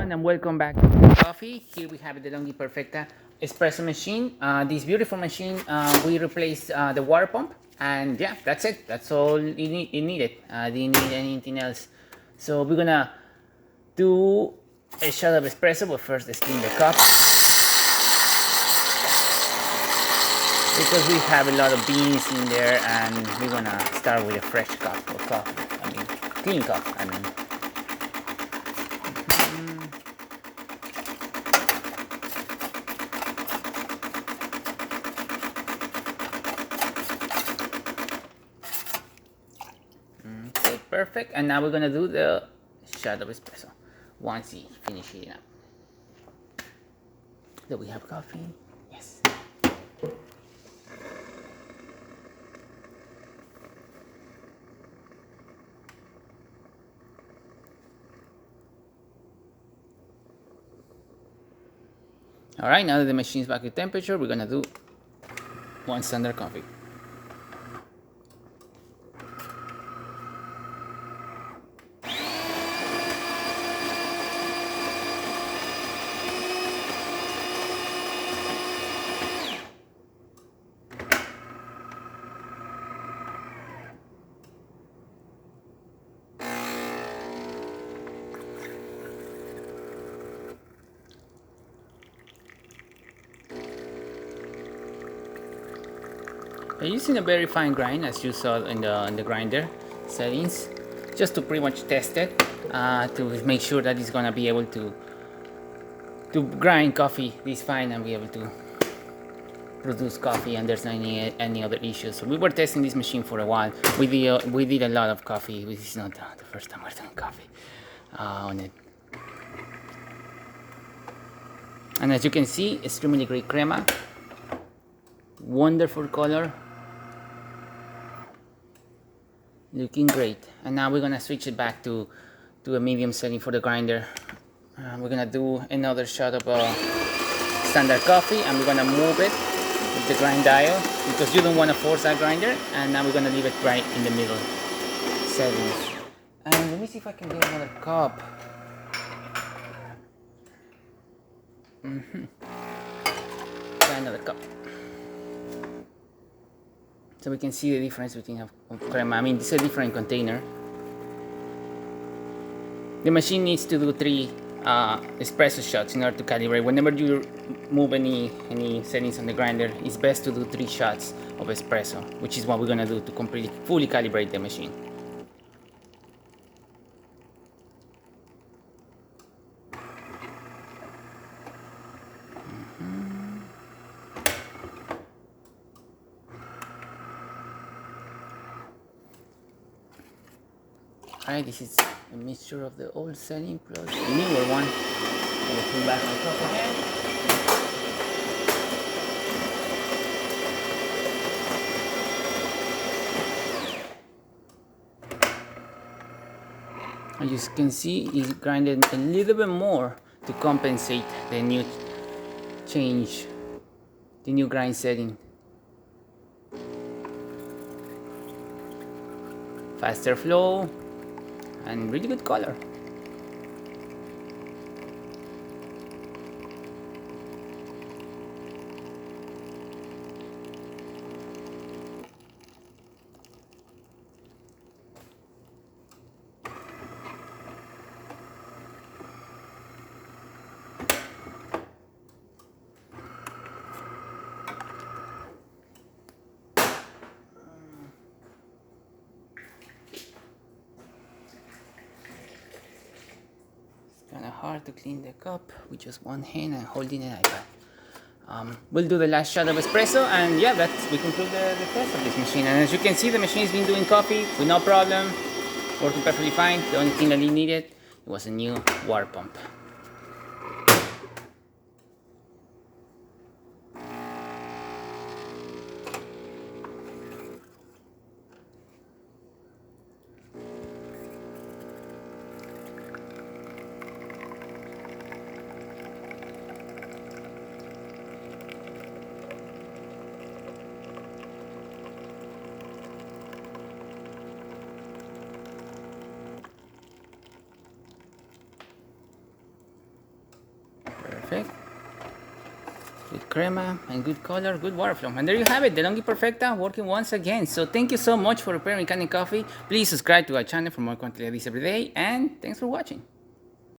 everyone, and welcome back to Coffee. Here we have the DeLonghi Perfecta espresso machine. This beautiful machine, we replaced the water pump, and yeah, that's it. That's all it needed. Didn't need anything else. So we're gonna do a shot of espresso, but first let's clean the cup because we have a lot of beans in there, and we're gonna start with a fresh cup of coffee. I mean, clean cup. I mean. Okay, perfect. And now we're gonna do the shot of espresso once you finish heating up. Do we have coffee? Yes. All right, now that the machine is back to temperature, we're gonna do one standard coffee. I'm using a very fine grind, as you saw in the grinder settings, just to pretty much test it, to make sure that it's gonna be able to grind coffee this fine and be able to produce coffee, and there's not any other issues. So we were testing this machine for a while. We did a lot of coffee. This is not the first time we're doing coffee on it. And as you can see, extremely great crema, wonderful color, looking great. And now we're gonna switch it back to a medium setting for the grinder. We're gonna do another shot of standard coffee, and we're gonna move it with the grind dial because you don't want to force that grinder. And now we're gonna leave it right in the middle settings. And let me see if I can get another cup. Got another cup. So we can see the difference between of crema. I mean, this is a different container. The machine needs to do 3 espresso shots in order to calibrate. Whenever you move any settings on the grinder, it's best to do 3 shots of espresso, which is what we're gonna do to fully calibrate the machine. Alright, this is a mixture of the old setting plus the newer one. I'm gonna pull back my cup again. As you can see, it's grinded a little bit more to compensate the new change, the new grind setting. Faster flow and really good color. Kind of hard to clean the cup with just one hand and holding an iPad. We'll do the last shot of espresso, and yeah, we conclude the test of this machine. And as you can see, the machine's been doing coffee with no problem, working perfectly fine. The only thing that it needed was a new water pump. Perfect. Good crema and good color, good water flow. And there you have it, DeLonghi Perfecta working once again. So thank you so much for preparing Kanen coffee. Please subscribe to our channel for more content like this every day. And thanks for watching.